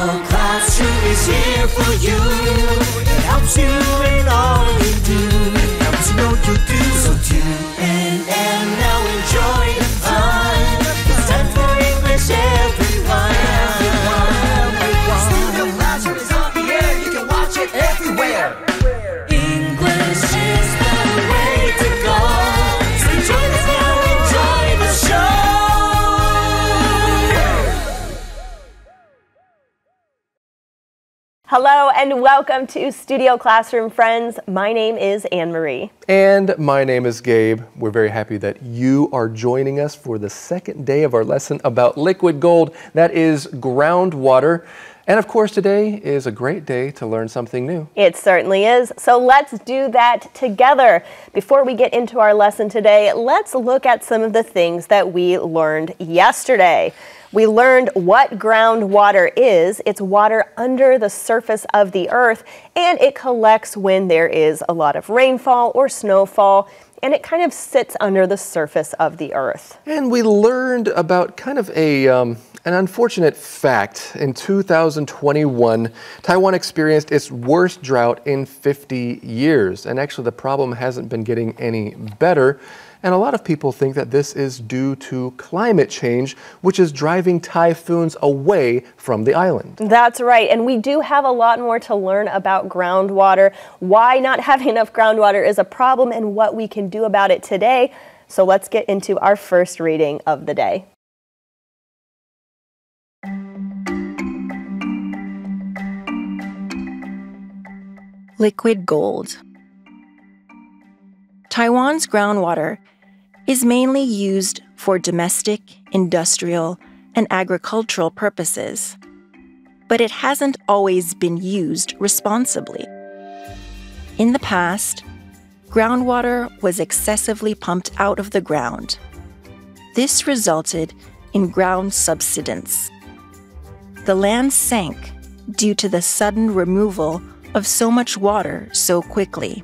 Classroom is here for you. It helps you in all you do. It helps you know you do. So tune in and now enjoy the fun. It's time for English, everyone. Studio Classroom is on the air. You can watch it everywhere. English is the way to go. So join us now, enjoy the show. Hello and welcome to Studio Classroom, friends. My name is Anne-Marie. And my name is Gabe. We're very happy that you are joining us for the second day of our lesson about liquid gold. That is groundwater. And of course, today is a great day to learn something new. It certainly is. So let's do that together. Before we get into our lesson today, let's look at some of the things that we learned yesterday. We learned what groundwater is. It's water under the surface of the earth, and it collects when there is a lot of rainfall or snowfall, and it kind of sits under the surface of the earth. And we learned about kind of an unfortunate fact. In 2021, Taiwan experienced its worst drought in 50 years. And actually, the problem hasn't been getting any better. And a lot of people think that this is due to climate change, which is driving typhoons away from the island. That's right. And we do have a lot more to learn about groundwater, why not having enough groundwater is a problem, and what we can do about it today. So let's get into our first reading of the day. Liquid gold. Taiwan's groundwater is mainly used for domestic, industrial, and agricultural purposes, but it hasn't always been used responsibly. In the past, groundwater was excessively pumped out of the ground. This resulted in ground subsidence. The land sank due to the sudden removal of so much water so quickly.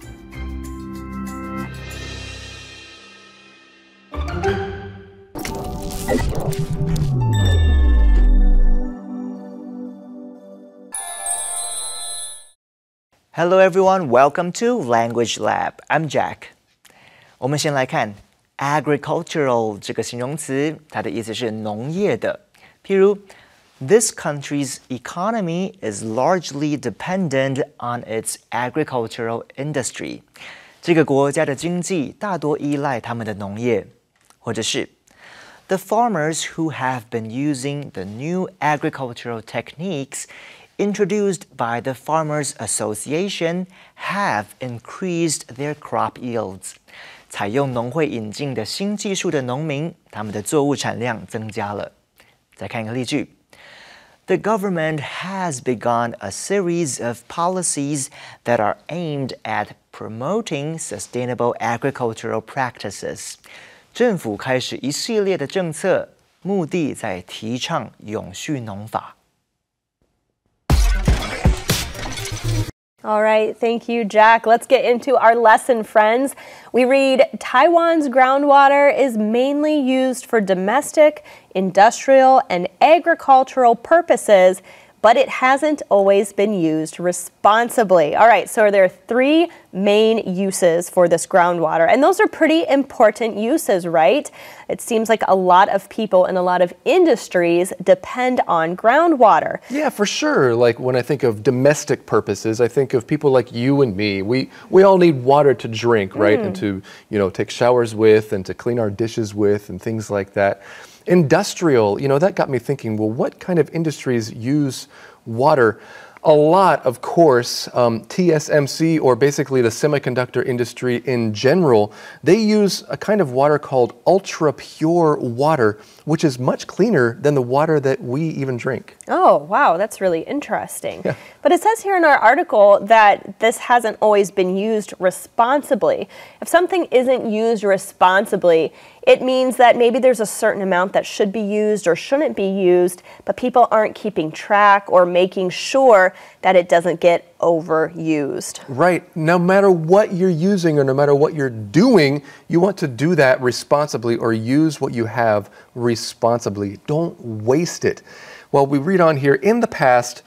Hello everyone, welcome to Language Lab. I'm Jack. 我们先来看 agricultural 这个形容词，它的意思是农业的。譬如 This country's economy is largely dependent on its agricultural industry. 这个国家的经济大多依赖他们的农业。或者是 The farmers who have been using the new agricultural techniques introduced by the Farmers Association have increased their crop yields. 采用农会引进的新技术的农民，他们的作物产量增加了。再看一个例句。The government has begun a series of policies that are aimed at promoting sustainable agricultural practices. 政府开始一系列的政策，目的在提倡永续农法。All right, thank you, Jack. Let's get into our lesson, friends. We read, Taiwan's groundwater is mainly used for domestic, industrial, and agricultural purposes, but it hasn't always been used responsibly. All right, so there are three main uses for this groundwater, and those are pretty important uses, right? It seems like a lot of people and a lot of industries depend on groundwater. Yeah, for sure. Like when I think of domestic purposes, I think of people like you and me. We all need water to drink, right? And to, take showers with and to clean our dishes with and things like that. Industrial, that got me thinking, well, what kind of industries use water? A lot, of course, TSMC, or basically the semiconductor industry in general, they use a kind of water called ultra-pure water, which is much cleaner than the water that we even drink. Oh, wow, that's really interesting. Yeah. But it says here in our article that this hasn't always been used responsibly. If something isn't used responsibly, it means that maybe there's a certain amount that should be used or shouldn't be used, but people aren't keeping track or making sure that it doesn't get overused. Right. No matter what you're using or no matter what you're doing, you want to do that responsibly or use what you have responsibly. Don't waste it. Well, we read on here, in the past,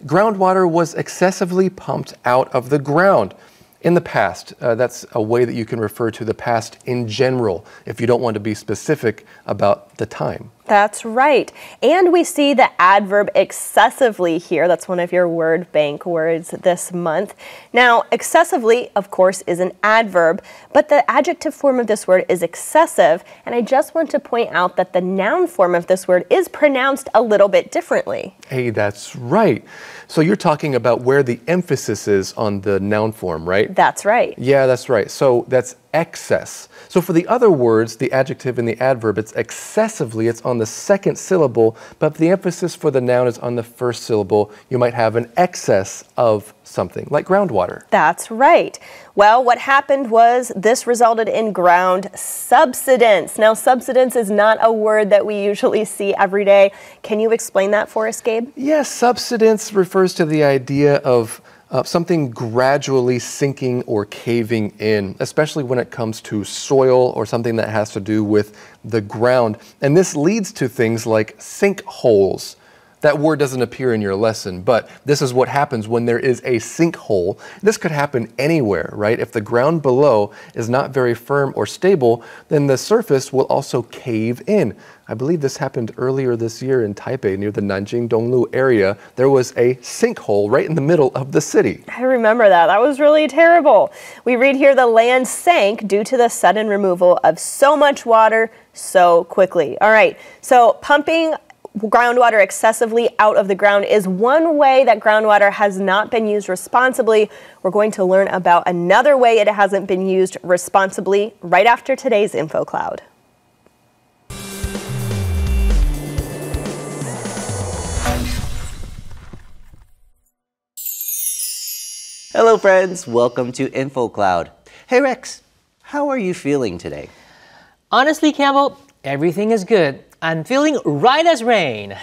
Groundwater was excessively pumped out of the ground. In the past, that's a way that you can refer to the past in general if you don't want to be specific about the time. That's right. And we see the adverb excessively here. That's one of your word bank words this month. Now, excessively, of course, is an adverb, but the adjective form of this word is excessive. And I just want to point out that the noun form of this word is pronounced a little bit differently. Hey, that's right. So you're talking about where the emphasis is on the noun form, right? That's right. Yeah, that's right. So that's excess. So for the other words, the adjective and the adverb, it's excessively, it's on the second syllable, but the emphasis for the noun is on the first syllable. You might have an excess of something, like groundwater. That's right. Well, what happened was this resulted in ground subsidence. Now, subsidence is not a word that we usually see every day. Can you explain that for us, Gabe? Yes, subsidence refers to the idea of something gradually sinking or caving in, especially when it comes to soil or something that has to do with the ground. And this leads to things like sinkholes. That word doesn't appear in your lesson, but this is what happens when there is a sinkhole. This could happen anywhere, right? If the ground below is not very firm or stable, then the surface will also cave in. I believe this happened earlier this year in Taipei near the Nanjing Donglu area. There was a sinkhole right in the middle of the city. I remember that. That was really terrible. We read here the land sank due to the sudden removal of so much water so quickly. All right, so pumping groundwater excessively out of the ground is one way that groundwater has not been used responsibly. We're going to learn about another way it hasn't been used responsibly right after today's Info Cloud. Hello friends, welcome to Info Cloud. Hey Rex, how are you feeling today? Honestly, Campbell, everything is good. I'm feeling right as rain.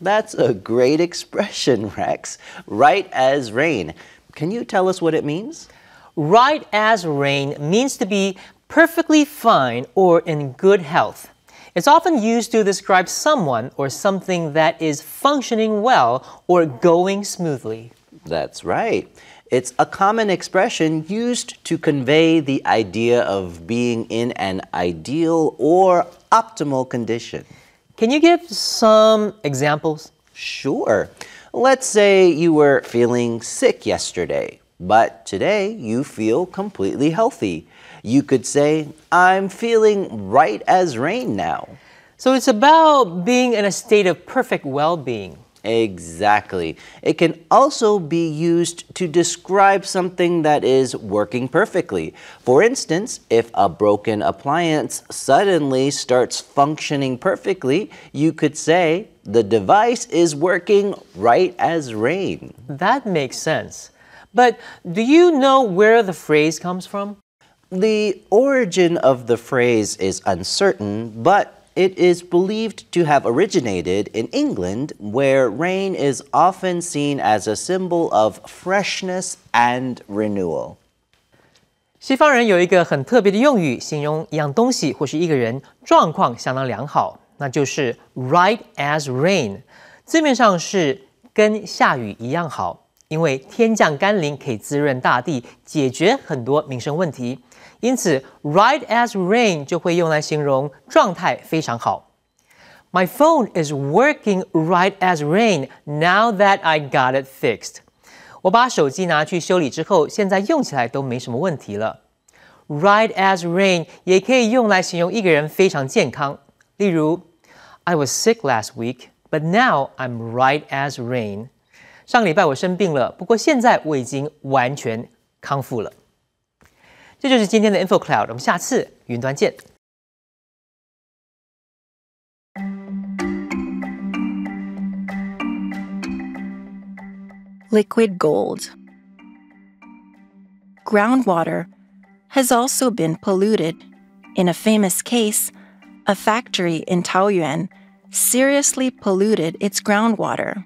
That's a great expression, Rex. Right as rain. Can you tell us what it means? Right as rain means to be perfectly fine or in good health. It's often used to describe someone or something that is functioning well or going smoothly. That's right. It's a common expression used to convey the idea of being in an ideal or optimal condition. Can you give some examples? Sure. Let's say you were feeling sick yesterday, but today you feel completely healthy. You could say, I'm feeling right as rain now. So it's about being in a state of perfect well-being. Exactly. It can also be used to describe something that is working perfectly. For instance, if a broken appliance suddenly starts functioning perfectly, you could say, the device is working right as rain. That makes sense. But do you know where the phrase comes from? The origin of the phrase is uncertain, but it is believed to have originated in England, where rain is often seen as a symbol of freshness and renewal. 西方人有一个很特别的用语，形容一样东西或是一个人状况相当良好，那就是 right as rain。字面上是跟下雨一样好，因为天降甘霖可以滋润大地，解决很多民生问题。因此 right as rain 就会用来形容状态非常好。My phone is working right as rain now that I got it fixed. 我把手机拿去修理之后，现在用起来都没什么问题了。Right as rain 也可以用来形容一个人非常健康。例如 I was sick last week, but now I'm right as rain. 上个礼拜我生病了，不过现在我已经完全康复了。这就是今天的 Info Cloud， 我们下次云端见。Liquid gold. Groundwater has also been polluted. In a famous case, a factory in Taoyuan seriously polluted its groundwater.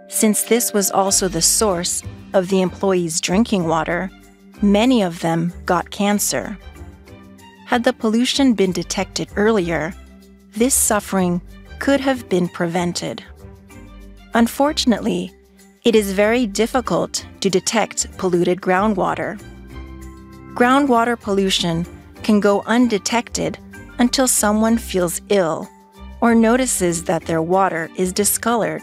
Since this was also the source of the employees' drinking water, many of them got cancer. Had the pollution been detected earlier, this suffering could have been prevented. Unfortunately, it is very difficult to detect polluted groundwater. Groundwater pollution can go undetected until someone feels ill or notices that their water is discolored.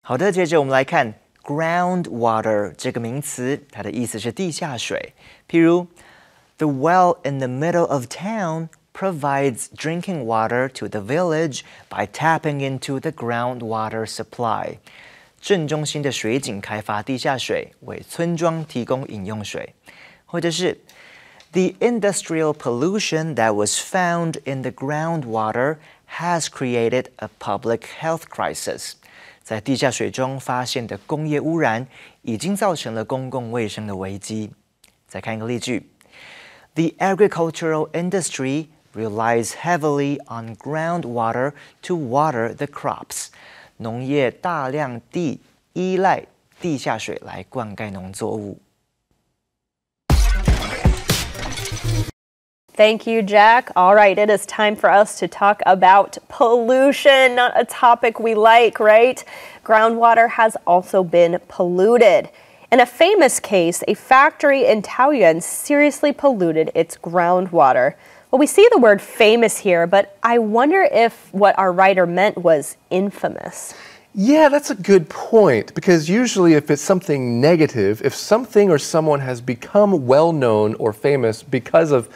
好的，接着我们来看 groundwater 这个名词，它的意思是地下水。譬如 The well in the middle of town provides drinking water to the village by tapping into the groundwater supply. 镇中心的水井开发地下水，为村庄提供饮用水。或者是 The industrial pollution that was found in the groundwater has created a public health crisis. 在地下水中发现的工业污染已经造成了公共卫生的危机。再看一个例句 The agricultural industry relies heavily on groundwater to water the crops. 农业大量地依赖地下水来灌溉农作物。Thank you, Jack. All right, it is time for us to talk about pollution, not a topic we like, right? Groundwater has also been polluted. In a famous case, a factory in Taoyuan seriously polluted its groundwater. Well, we see the word famous here, but I wonder if what our writer meant was infamous. Yeah, that's a good point, because usually if it's something negative, if something or someone has become well-known or famous because of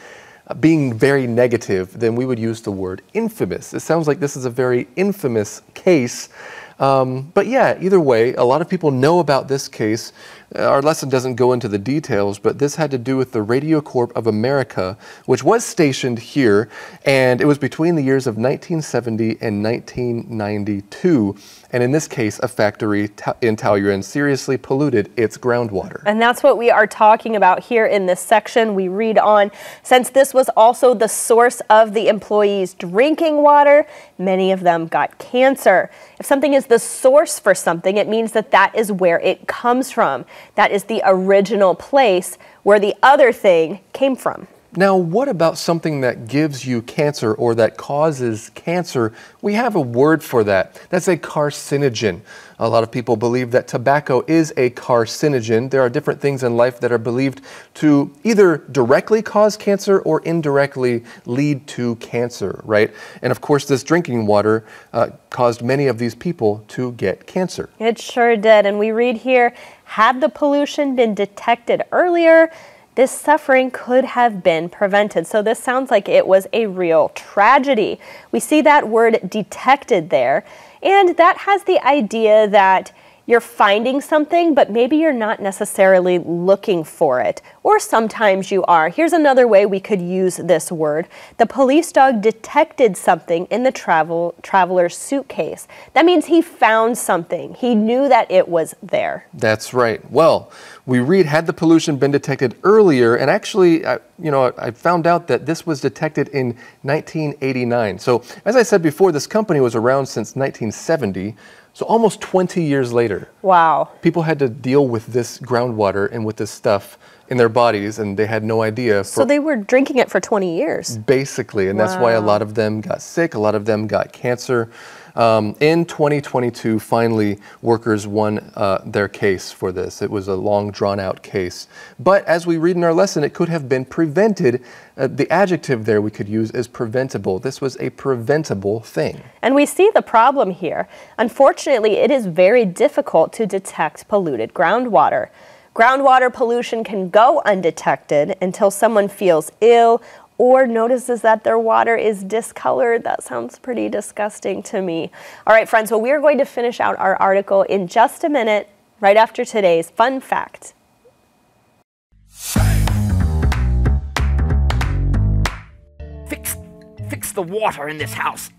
being very negative, then we would use the word infamous. It sounds like this is a very infamous case. But yeah, either way, a lot of people know about this case. Our lesson doesn't go into the details, but this had to do with the Radio Corps of America, which was stationed here, and it was between the years of 1970 and 1992. And in this case, a factory in Taoyuan seriously polluted its groundwater. And that's what we are talking about here in this section. We read on, since this was also the source of the employees' drinking water, many of them got cancer. If something is the source for something, it means that that is where it comes from. That is the original place where the other thing came from. Now, what about something that gives you cancer or that causes cancer? We have a word for that. That's a carcinogen. A lot of people believe that tobacco is a carcinogen. There are different things in life that are believed to either directly cause cancer or indirectly lead to cancer, right? And of course, this drinking water caused many of these people to get cancer. It sure did. And we read here, had the pollution been detected earlier, this suffering could have been prevented. So this sounds like it was a real tragedy. We see that word detected there, and that has the idea that you're finding something, but maybe you're not necessarily looking for it. Or sometimes you are. Here's another way we could use this word. The police dog detected something in the traveler's suitcase. That means he found something. He knew that it was there. That's right. Well, we read, had the pollution been detected earlier, and actually, I found out that this was detected in 1989. So, as I said before, this company was around since 1970. So almost 20 years later. Wow. People had to deal with this groundwater and with this stuff in their bodies, and they had no idea. So they were drinking it for 20 years. Basically, and that's why a lot of them got sick, a lot of them got cancer. In 2022, finally, workers won their case for this. It was a long, drawn-out case. But as we read in our lesson, it could have been prevented. The adjective there we could use is preventable. This was a preventable thing. And we see the problem here. Unfortunately, it is very difficult to detect polluted groundwater. Groundwater pollution can go undetected until someone feels ill or notices that their water is discolored. That sounds pretty disgusting to me. All right, friends, well, we're going to finish out our article in just a minute, right after today's fun fact. Fix the water in this house.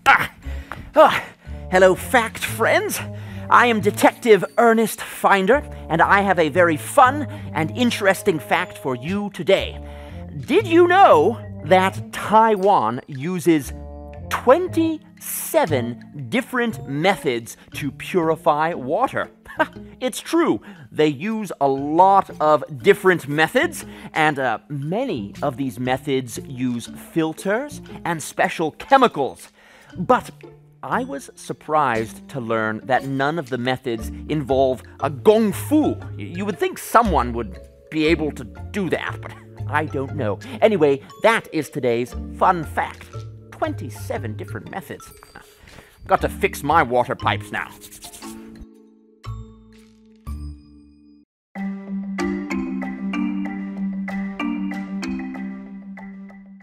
Hello, fact friends. I am Detective Ernest Finder, and I have a very fun and interesting fact for you today. Did you know that Taiwan uses 27 different methods to purify water? It's true. They use a lot of different methods, and many of these methods use filters and special chemicals. But I was surprised to learn that none of the methods involve a gong fu. You would think someone would be able to do that, but I don't know. Anyway, that is today's fun fact. 27 different methods. Got to fix my water pipes now.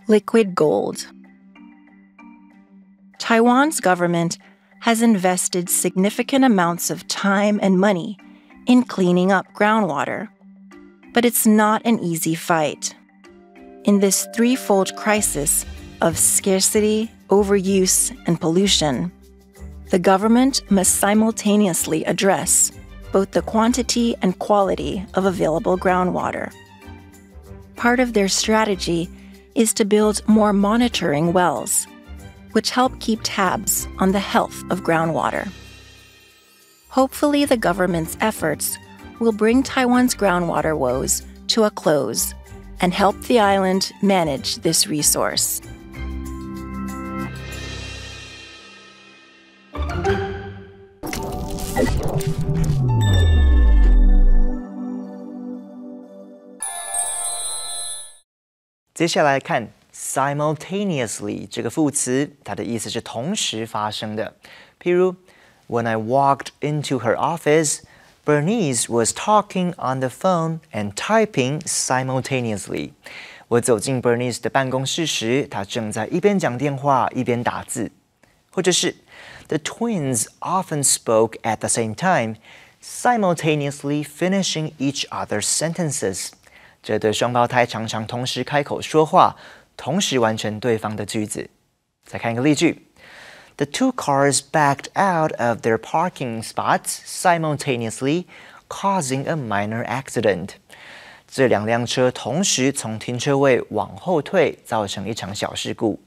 Liquid gold. Taiwan's government has invested significant amounts of time and money in cleaning up groundwater. But it's not an easy fight. In this threefold crisis of scarcity, overuse, and pollution, the government must simultaneously address both the quantity and quality of available groundwater. Part of their strategy is to build more monitoring wells, which help keep tabs on the health of groundwater. Hopefully, the government's efforts will bring Taiwan's groundwater woes to a close and help the island manage this resource.接下来看 simultaneously 这个副词，它的意思是同时发生的。譬如 When I walked into her office, Bernice was talking on the phone and typing simultaneously. 我走进 Bernice 的办公室时，她正在一边讲电话一边打字。或者是 The twins often spoke at the same time, simultaneously finishing each other's sentences. 这对双胞胎常常同时开口说话，同时完成对方的句子。再看一个例句 The two cars backed out of their parking spots simultaneously, causing a minor accident. 这两辆车同时从停车位往后退，造成一场小事故。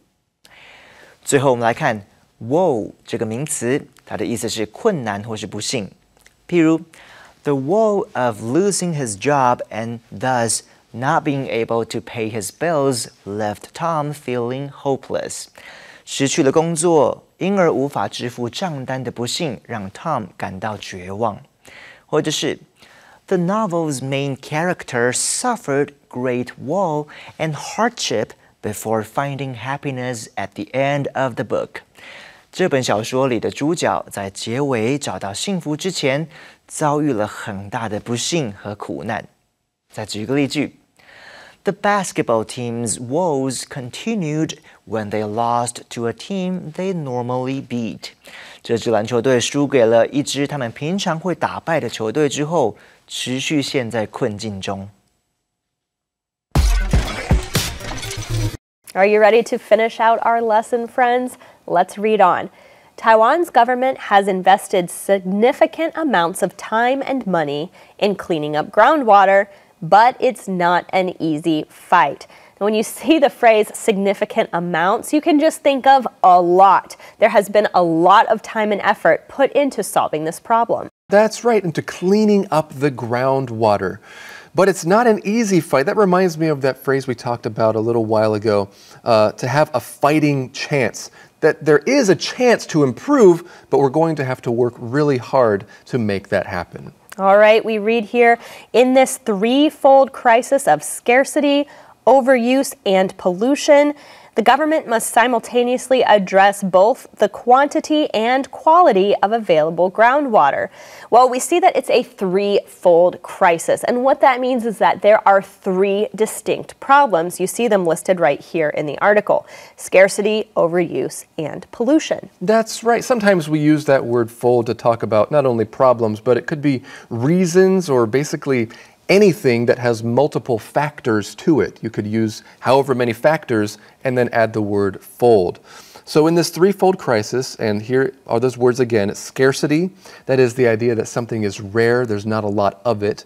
最后我们来看 woe 这个名词，它的意思是困难或是不幸。譬如 The woe of losing his job and thus not being able to pay his bills left Tom feeling hopeless. 失去了工作，因而无法支付账单的不幸，让 Tom 感到绝望。或者是 The novel's main character suffered great woe and hardship before finding happiness at the end of the book. 这本小说里的主角在结尾找到幸福之前，遭遇了很大的不幸和苦难。再举一个例句 The basketball team's woes continued when they lost to a team they normally beat. 这支篮球队输给了一支他们平常会打败的球队之后，持续陷在困境中。Are you ready to finish out our lesson, friends? Let's read on. Taiwan's government has invested significant amounts of time and money in cleaning up groundwater, but it's not an easy fight. When you see the phrase significant amounts, you can just think of a lot. There has been a lot of time and effort put into solving this problem. That's right, into cleaning up the groundwater. But it's not an easy fight. That reminds me of that phrase we talked about a little while ago, to have a fighting chance. That there is a chance to improve, but we're going to have to work really hard to make that happen. All right, we read here, in this threefold crisis of scarcity, overuse, and pollution, the government must simultaneously address both the quantity and quality of available groundwater. Well, we see that it's a threefold crisis, and what that means is that there are three distinct problems. You see them listed right here in the article: scarcity, overuse, and pollution. That's right. Sometimes we use that word fold to talk about not only problems, but it could be reasons or basically anything that has multiple factors to it. You could use however many factors and then add the word fold. So in this threefold crisis, and here are those words again, it's scarcity, that is the idea that something is rare, there's not a lot of it.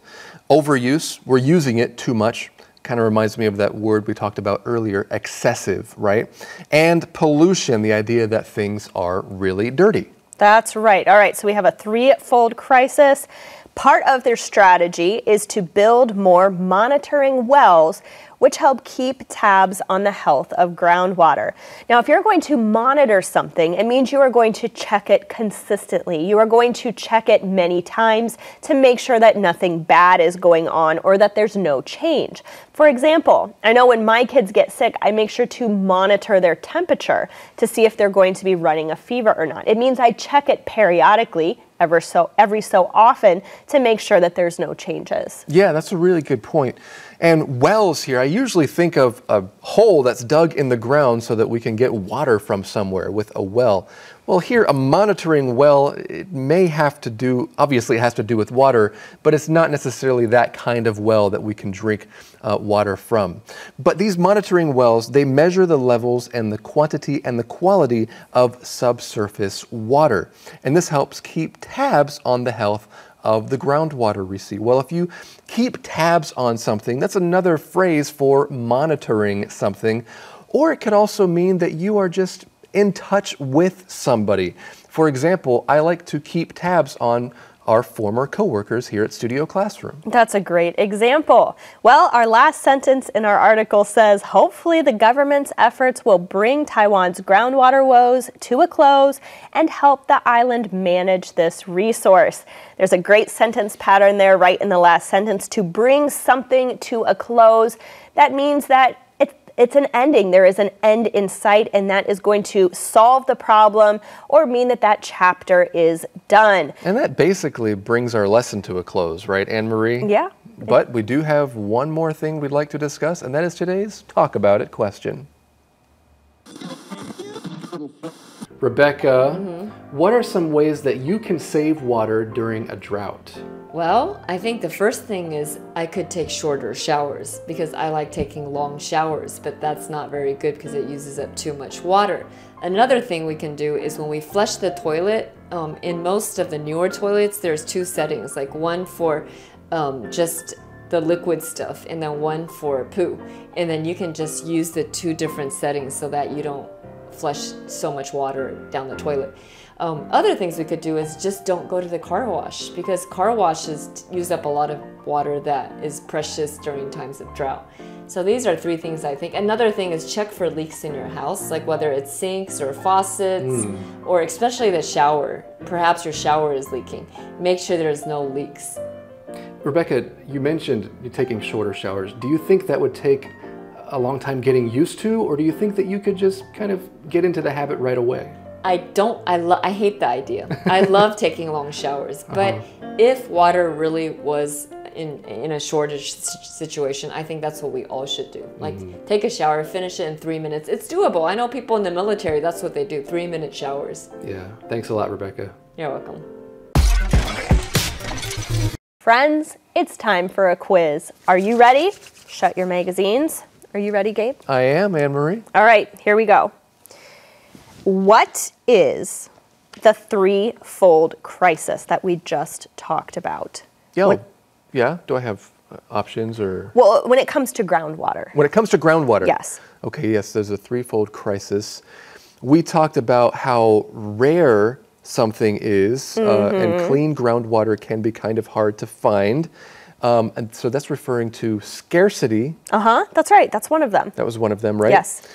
Overuse, we're using it too much. Kind of reminds me of that word we talked about earlier, excessive, right? And pollution, the idea that things are really dirty. That's right. All right, so we have a threefold crisis. Part of their strategy is to build more monitoring wells, which help keep tabs on the health of groundwater. Now, if you're going to monitor something, it means you are going to check it consistently. You are going to check it many times to make sure that nothing bad is going on or that there's no change. For example, I know when my kids get sick, I make sure to monitor their temperature to see if they're going to be running a fever or not. It means I check it periodically, every so often, to make sure that there's no changes. Yeah, that's a really good point. And wells here, I usually think of a hole that's dug in the ground so that we can get water from somewhere with a well. Well, here, a monitoring well, it may have to do, obviously it has to do with water, but it's not necessarily that kind of well that we can drink water from. But these monitoring wells, they measure the levels and the quantity and the quality of subsurface water. And this helps keep tabs on the health of the groundwater receipt. Well, if you keep tabs on something, that's another phrase for monitoring something. Or it could also mean that you are just in touch with somebody. For example, I like to keep tabs on our former coworkers here at Studio Classroom. That's a great example. Well, our last sentence in our article says, hopefully the government's efforts will bring Taiwan's groundwater woes to a close and help the island manage this resource. There's a great sentence pattern there right in the last sentence, to bring something to a close. That means that it's an ending. There is an end in sight, and that is going to solve the problem or mean that that chapter is done. And that basically brings our lesson to a close, right, Anne-Marie? Yeah. But we do have one more thing we'd like to discuss, and that is today's Talk About It question. Rebecca, what are some ways that you can save water during a drought? Well, I think the first thing is I could take shorter showers because I like taking long showers, but that's not very good because it uses up too much water. Another thing we can do is when we flush the toilet, in most of the newer toilets, there's two settings, like one for just the liquid stuff and then one for poo. And then you can just use the two different settings so that you don't flush so much water down the toilet. Other things we could do is just don't go to the car wash, because car washes use up a lot of water that is precious during times of drought. So these are three things I think. Another thing is check for leaks in your house, like whether it's sinks or faucets, or especially the shower. Perhaps your shower is leaking. Make sure there's no leaks. Rebecca, you mentioned you taking shorter showers. Do you think that would take a long time getting used to, or do you think that you could just kind of get into the habit right away? I hate the idea. I love taking long showers, but if water really was in a shortage situation, I think that's what we all should do. Like take a shower, finish it in 3 minutes. It's doable. I know people in the military, that's what they do, 3-minute showers. Yeah, thanks a lot, Rebecca. You're welcome. Friends, it's time for a quiz. Are you ready? Shut your magazines. Are you ready, Gabe? I am, Anne-Marie. All right, here we go. What is the threefold crisis that we just talked about? Yeah, do I have options or? Well, when it comes to groundwater. When it comes to groundwater? Yes. Okay, yes, there's a threefold crisis. We talked about how rare something is, and clean groundwater can be kind of hard to find. And so that's referring to scarcity. That's right. That's one of them. That was one of them, right? Yes.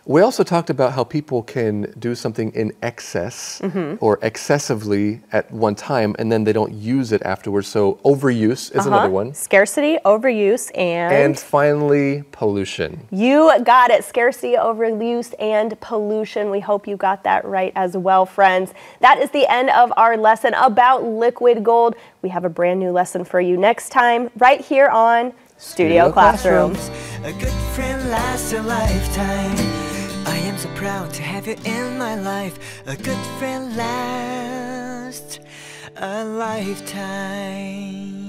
We also talked about how people can do something in excess or excessively at one time, and then they don't use it afterwards. So overuse is another one. Scarcity, overuse, and finally, pollution. You got it. Scarcity, overuse, and pollution. We hope you got that right as well, friends. That is the end of our lesson about liquid gold. We have a brand new lesson for you next time, right here on Studio Classrooms. A good friend lasts a lifetime. I am so proud to have you in my life. A good friend lasts a lifetime.